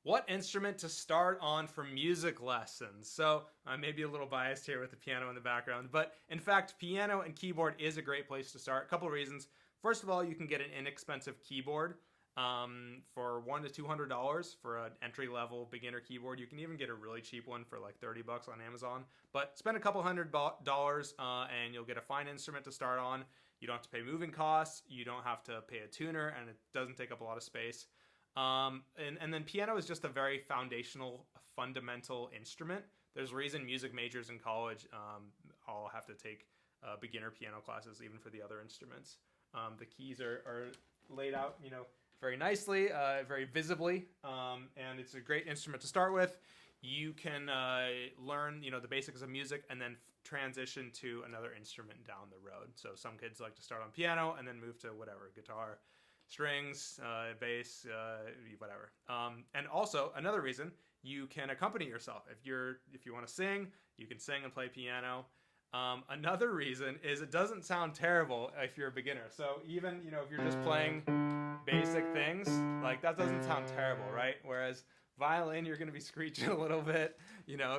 What instrument to start on for music lessons? So I may be a little biased here with the piano in the background, but in fact, piano and keyboard is a great place to start. A couple of reasons. First of all, you can get an inexpensive keyboard for $100 to $200 for an entry level beginner keyboard. You can even get a really cheap one for like $30 on Amazon. But spend a couple $100 and you'll get a fine instrument to start on. You don't have to pay moving costs. You don't have to pay a tuner, and it doesn't take up a lot of space. And then piano is just a very foundational, fundamental instrument. There's a reason music majors in college all have to take beginner piano classes, even for the other instruments. The keys are laid out, very nicely, very visibly, and it's a great instrument to start with. You can learn, the basics of music and then transition to another instrument down the road. So some kids like to start on piano and then move to whatever, guitar, strings, bass, whatever. And also another reason, you can accompany yourself. If you want to sing, you can sing and play piano. Another reason is it doesn't sound terrible if you're a beginner. So even if you're just playing basic things, like that doesn't sound terrible, right? Whereas violin, you're going to be screeching a little bit.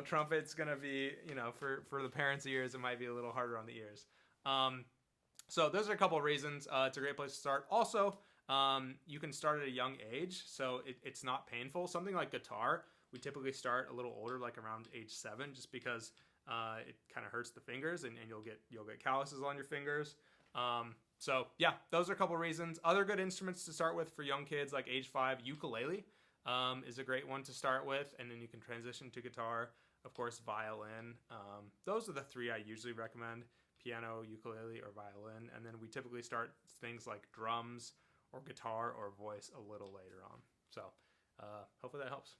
Trumpet's going to be, for the parents' ears, it might be a little harder on the ears. So those are a couple of reasons. It's a great place to start. Also, you can start at a young age, so it's not painful. Something like guitar, we typically start a little older, like around age 7, just because it kind of hurts the fingers, and you'll get calluses on your fingers. So yeah, those are a couple of reasons. Other good instruments to start with for young kids, like age 5, ukulele is a great one to start with, and then you can transition to guitar. Of course, violin. Those are the 3 I usually recommend: piano, ukulele, or violin. And then we typically start things like drums or guitar or voice a little later on. So hopefully that helps.